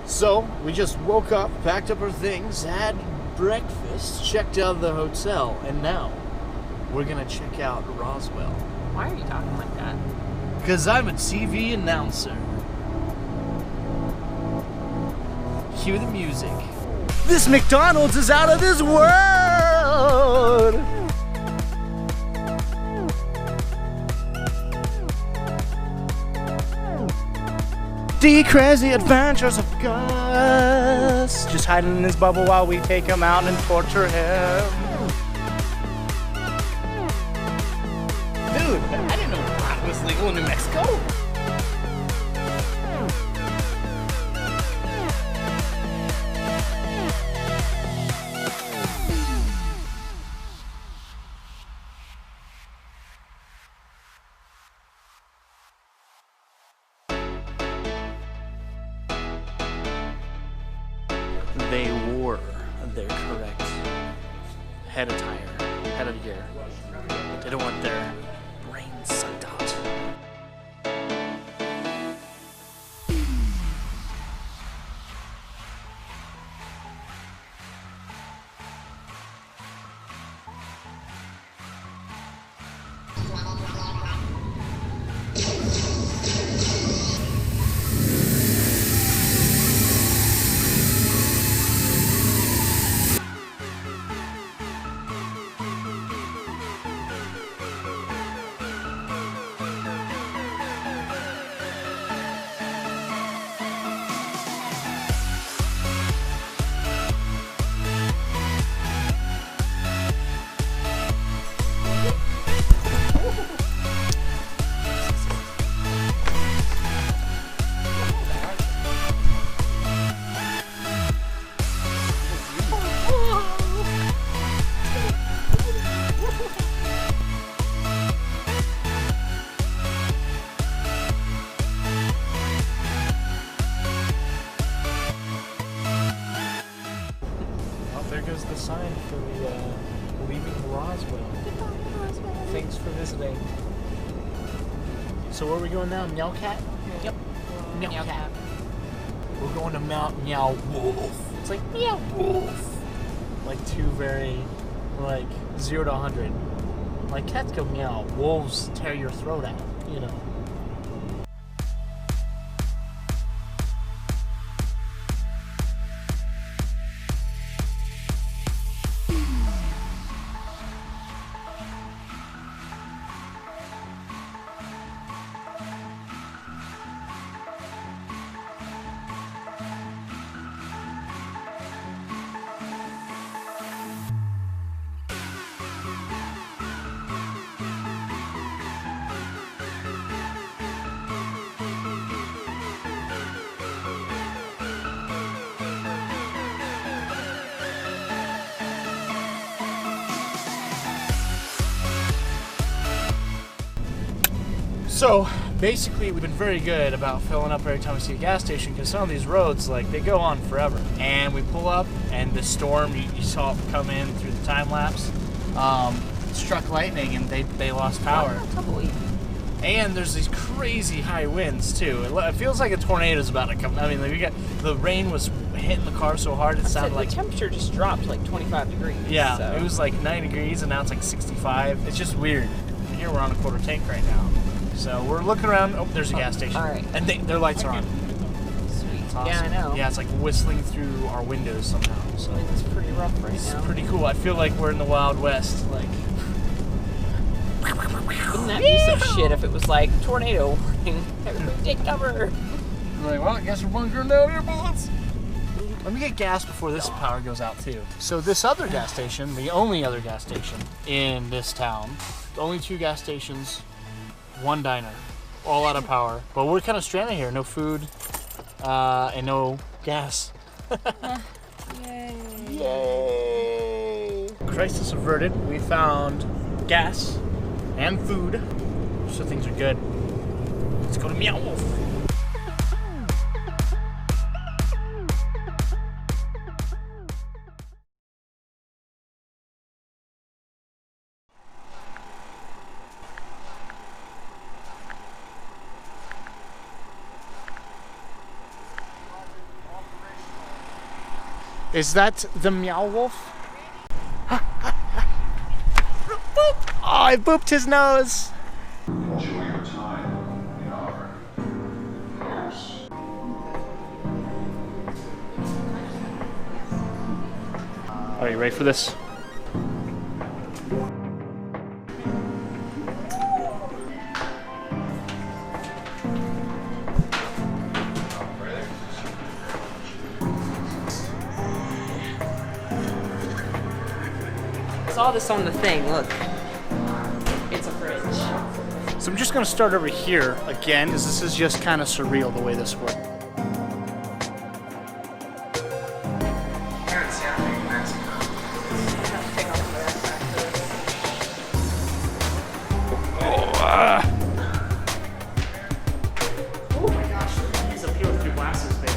So, we just woke up, packed up our things, had breakfast, checked out of the hotel, and now we're gonna check out Roswell. Why are you talking like that? Because I'm a TV announcer. Cue the music. This McDonald's is out of this world! The crazy adventures of Gus. Just hiding in his bubble while we take him out and torture him. Dude, I didn't know pot was legal in New Mexico. They wore their correct head attire, head of gear. They don't want their brains sucked out. There goes the sign for the leaving Roswell. Thanks for visiting. So where are we going now? Meow Cat? Yep. Meow Cat. We're going to Meow Wolf. It's like Meow Wolf. Like two very, like 0 to 100. Like cats go meow, wolves tear your throat out, you know. So basically we've been very good about filling up every time we see a gas station, because some of these roads, like, they go on forever. And we pull up and the storm, you saw it come in through the time lapse, struck lightning and they lost power. And there's these crazy high winds too. It feels like a tornado's about to come. I mean, like, the rain was hitting the car so hard it sounded like the temperature just dropped like 25 degrees. Yeah, so. It was like 90 degrees and now it's like 65. It's just weird. And here we're on a quarter tank right now. So we're looking around. Oh, there's a gas station. All right. And their lights are on. Sweet. It's awesome. Yeah, I know. Yeah, it's like whistling through our windows somehow. So it's pretty rough right it's now. pretty cool. I feel like we're in the Wild West. Like, wouldn't that be some shit if it was like tornado warning? Everybody take cover. I'm like, well, I guess we're bunkering down here, bullets. Let me get gas before this power goes out too. So this other gas station, the only other gas station in this town, only 2 gas stations, 1 diner, all out of power. But we're kind of stranded here, no food and no gas. Yay. Yay! Crisis averted. We found gas and food, so things are good. Let's go to Meow Wolf. Is that the Meow Wolf? Oh, I booped his nose. Enjoy your time in our house. Are you ready for this? I saw this on the thing, look. It's a fridge. So I'm just gonna start over here again, because this is just kind of surreal the way this works. Oh my gosh, he's up here with your glasses, baby.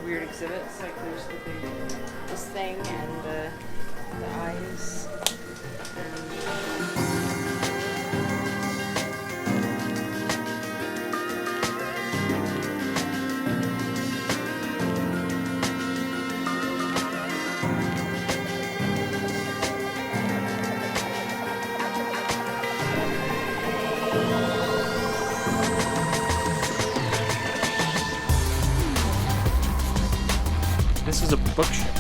Weird exhibits, like there's this thing and the eyes. This is a bookshelf.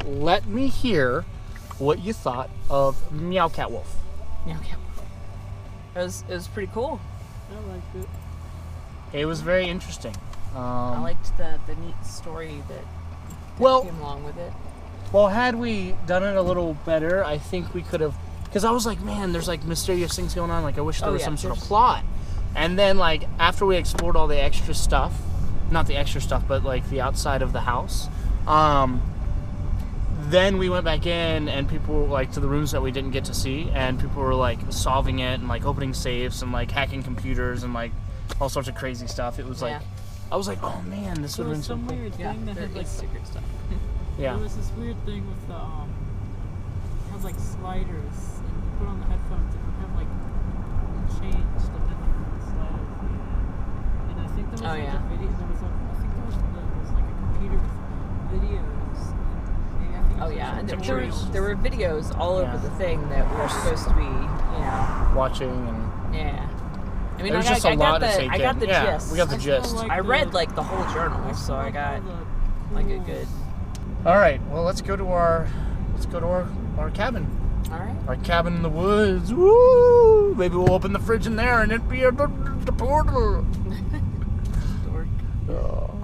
Let me hear what you thought of Meow Wolf. Yeah, okay. It was pretty cool. I liked it. It was very interesting. I liked the neat story that Well, came along with it. well, had we done it a little better, I think we could have. Because I was like, man, there's like mysterious things going on. Like, I wish there was some sort of plot. And then, like, after we explored all the extra stuff, not the extra stuff, but like the outside of the house, then we went back in and people were like to the rooms that we didn't get to see, and people were like solving it and like opening safes and like hacking computers and like all sorts of crazy stuff. It was like, I was like, oh man, this would have been so some cool. weird thing that There had like is secret stuff. Yeah. There was this weird thing with the has like sliders, and you put on the headphones and you have like changed depending on the sliders. And I think there was Oh, like yeah. a video. There was like I think there was like a computer with videos. And maybe I think it Oh was yeah, and tutorials. there were videos all over the thing that were supposed to be, Watching and yeah. I mean, There's I just got, a lot to I take got in. the Yeah, gist. we got the I still gist. like I the- read like the whole journal, I so still I got all the like a cool- good. All right, well, let's go to our cabin. All right. Our cabin in the woods. Woo! Maybe we'll open the fridge in there and it'd be the portal. Dork. Oh.